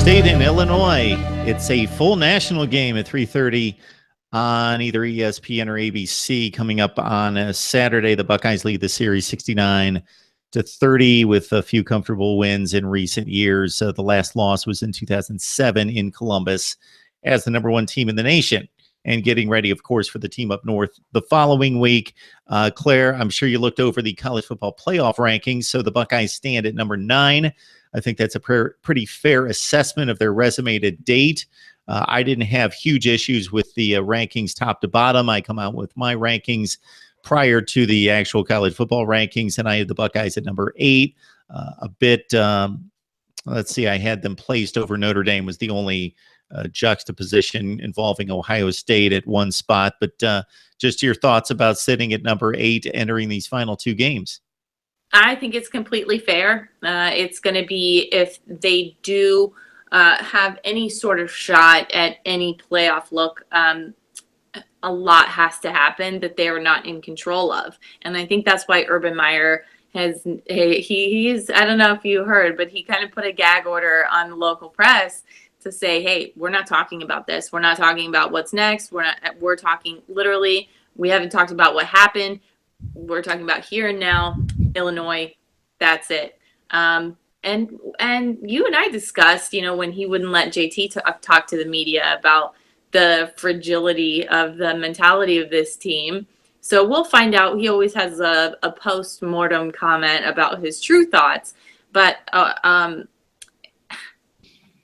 State and Illinois. It's a full national game at 3:30 on either ESPN or ABC. Coming up on a Saturday, the Buckeyes lead the series 69-30 with a few comfortable wins in recent years. The last loss was in 2007 in Columbus as the number one team in the nation. And getting ready, of course, for the team up north the following week. Claire, I'm sure you looked over the college football playoff rankings. So the Buckeyes stand at number 9. I think that's a pretty fair assessment of their resume to date. I didn't have huge issues with the rankings top to bottom. I come out with my rankings prior to the actual college football rankings, and I had the Buckeyes at number 8. Let's see, I had them placed over Notre Dame was the only juxtaposition involving Ohio State at one spot. But just your thoughts about sitting at number 8 entering these final two games. I think it's completely fair. It's going to be if they do have any sort of shot at any playoff look, a lot has to happen that they are not in control of. And I think that's why Urban Meyer he's I don't know if you heard, but he kind of put a gag order on the local press to say, hey, we're not talking about this. We're not talking about what's next. We're talking literally, we haven't talked about what happened. We're talking about here and now, Illinois. That's it. And you and I discussed, when he wouldn't let JT talk to the media about the fragility of the mentality of this team. So we'll find out. He always has a post-mortem comment about his true thoughts. But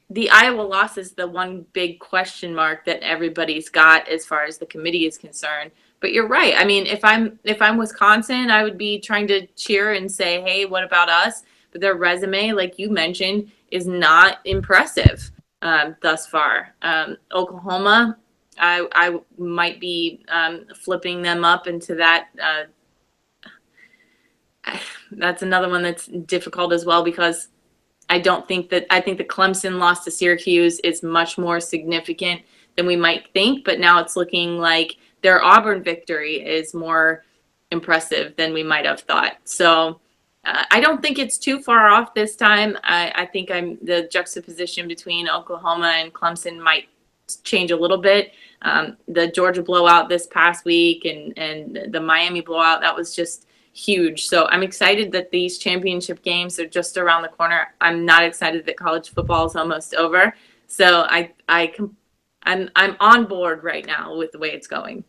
the Iowa loss is the one big question mark that everybody's got as far as the committee is concerned. But you're right. I mean, if I'm Wisconsin, I would be trying to cheer and say, hey, what about us? But their resume, like you mentioned, is not impressive thus far. Oklahoma, I might be flipping them up into that. That's another one that's difficult as well, because I think the Clemson loss to Syracuse is much more significant than we might think. But now it's looking like their Auburn victory is more impressive than we might have thought. So I don't think it's too far off this time. I think the juxtaposition between Oklahoma and Clemson might change a little bit. The Georgia blowout this past week and the Miami blowout, that was just huge. So I'm excited that these championship games are just around the corner. I'm not excited that college football is almost over. So I'm on board right now with the way it's going.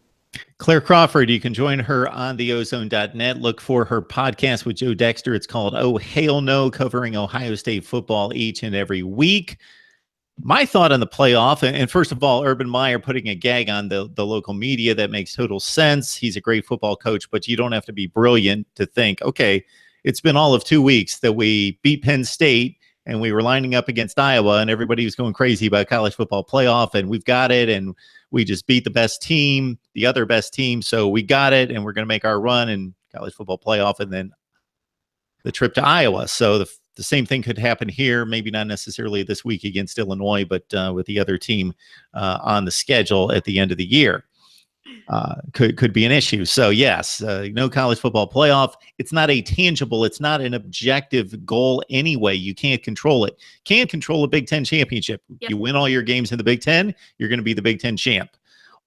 Claire Crawford, you can join her on theozone.net. Look for her podcast with Joe Dexter. It's called Oh, Hail No, covering Ohio State football each and every week. My thought on the playoff, and first of all, Urban Meyer putting a gag on the local media, that makes total sense. He's a great football coach, but you don't have to be brilliant to think, okay, it's been all of 2 weeks that we beat Penn State and we were lining up against Iowa and everybody was going crazy about college football playoff and we've got it and we just beat the best team, the other best team, so we got it and we're going to make our run in college football playoff and then the trip to Iowa. So the same thing could happen here, maybe not necessarily this week against Illinois, but with the other team on the schedule at the end of the year. Could be an issue. So yes, no college football playoff. It's not a tangible, it's not an objective goal anyway. You can't control it. Can't control a Big Ten championship. Yep. You win all your games in the Big Ten, you're going to be the Big Ten champ.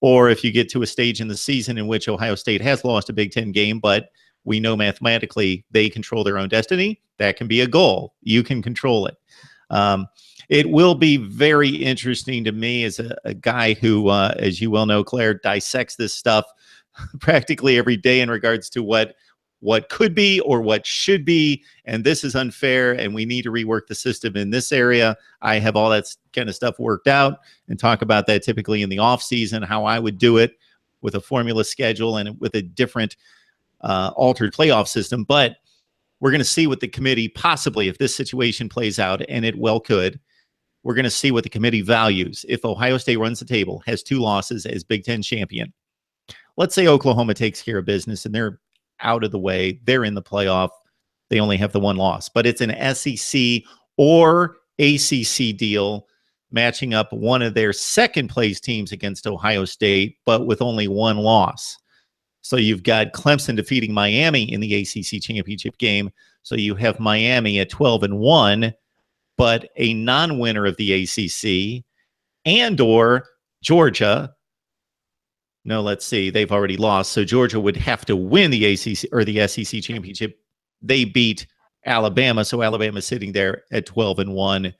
Or if you get to a stage in the season in which Ohio State has lost a Big Ten game, but we know mathematically they control their own destiny, that can be a goal. You can control it. It will be very interesting to me as a guy who, as you well know, Claire, dissects this stuff practically every day in regards to what could be or what should be. And this is unfair and we need to rework the system in this area. I have all that kind of stuff worked out and talk about that typically in the off season, how I would do it with a formula schedule and with a different altered playoff system. But we're going to see what the committee possibly, if this situation plays out, and it well could, we're going to see what the committee values. If Ohio State runs the table, has 2 losses as Big Ten champion, let's say Oklahoma takes care of business and they're out of the way, they're in the playoff, they only have the 1 loss, but it's an SEC or ACC deal matching up one of their second place teams against Ohio State, but with only 1 loss. So you've got Clemson defeating Miami in the ACC championship game. So you have Miami at 12-1, but a non-winner of the ACC and or Georgia. No, let's see. They've already lost. So Georgia would have to win the ACC or the SEC championship. They beat Alabama. So Alabama's sitting there at 12-1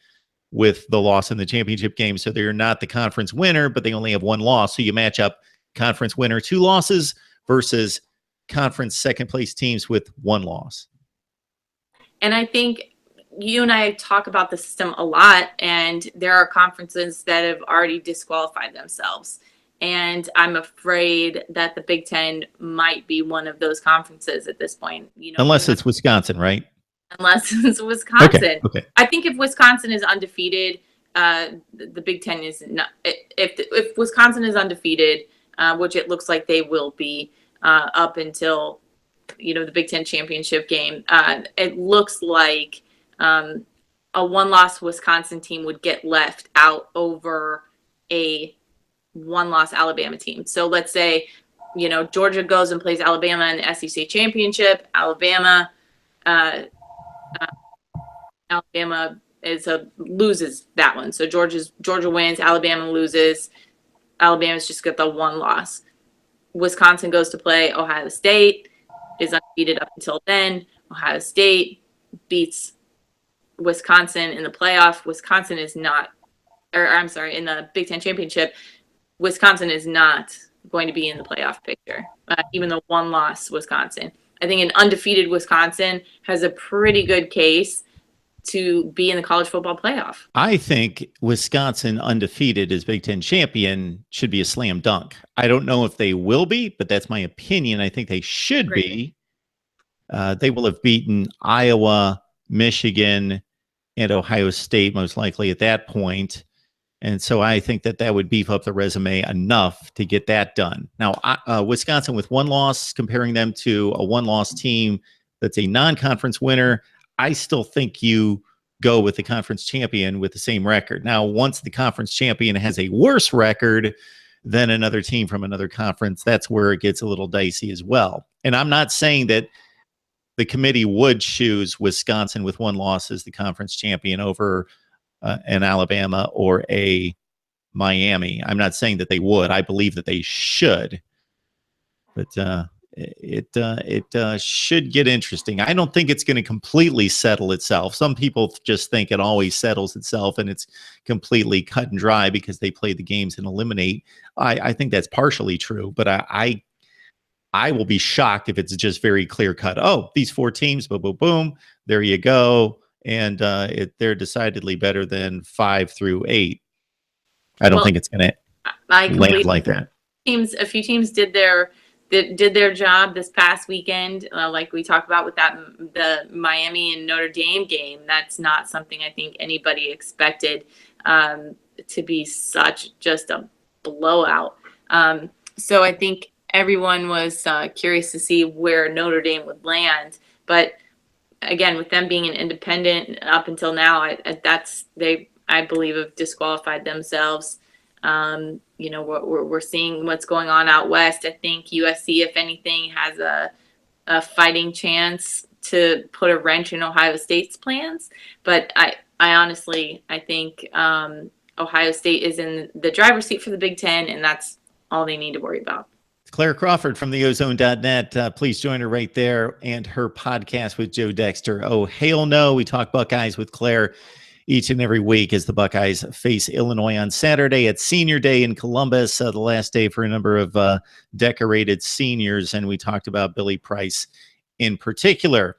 with the loss in the championship game. So they're not the conference winner, but they only have one loss. So you match up conference winner, 2 losses versus conference second place teams with 1 loss. And I think you and I talk about the system a lot, and there are conferences that have already disqualified themselves. And I'm afraid that the Big Ten might be one of those conferences at this point. Unless it's Wisconsin, right? Unless it's Wisconsin. Okay. I think if Wisconsin is undefeated, the Big Ten is not. If Wisconsin is undefeated, which it looks like they will be up until the Big Ten championship game, it looks like a 1-loss Wisconsin team would get left out over a 1-loss Alabama team. So let's say, Georgia goes and plays Alabama in the SEC championship. Alabama loses that one. So Georgia wins, Alabama loses. Alabama's just got the 1 loss. Wisconsin goes to play Ohio State, is undefeated up until then. Ohio State beats Wisconsin in the playoff. Wisconsin is not, in the Big Ten championship, Wisconsin is not going to be in the playoff picture, even though 1-loss Wisconsin. I think an undefeated Wisconsin has a pretty good case to be in the college football playoff. I think Wisconsin undefeated as Big Ten champion should be a slam dunk. I don't know if they will be, but that's my opinion. I think they should be. They will have beaten Iowa, Michigan, and Ohio State most likely at that point. And so I think that would beef up the resume enough to get that done. Now, Wisconsin with 1 loss, comparing them to a 1-loss team that's a non-conference winner, I still think you go with the conference champion with the same record. Now, once the conference champion has a worse record than another team from another conference, that's where it gets a little dicey as well. And I'm not saying that the committee would choose Wisconsin with 1 loss as the conference champion over an Alabama or a Miami. I'm not saying that they would. I believe that they should. But it should get interesting. I don't think it's going to completely settle itself. Some people just think it always settles itself and it's completely cut and dry because they play the games and eliminate. I think that's partially true, but I will be shocked if it's just very clear cut. Oh, these 4 teams, boom, boom, boom. There you go. And they're decidedly better than 5 through 8. I don't think it's going to land like that. A few teams did their job this past weekend, like we talked about with the Miami and Notre Dame game. That's not something I think anybody expected to be such just a blowout. So I think everyone was curious to see where Notre Dame would land, but again, with them being an independent up until now, I believe have disqualified themselves. We're seeing what's going on out west. I think USC, if anything, has a fighting chance to put a wrench in Ohio State's plans. But I honestly think Ohio State is in the driver's seat for the Big Ten, and that's all they need to worry about. Claire Crawford from theozone.net. Please join her right there and her podcast with Joe Dexter. Oh, hail no. We talk Buckeyes with Claire each and every week as the Buckeyes face Illinois on Saturday at Senior Day in Columbus, the last day for a number of decorated seniors. And we talked about Billy Price in particular.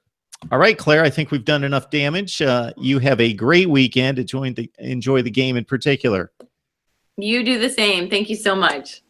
All right, Claire, I think we've done enough damage. You have a great weekend. Enjoy the game in particular. You do the same. Thank you so much.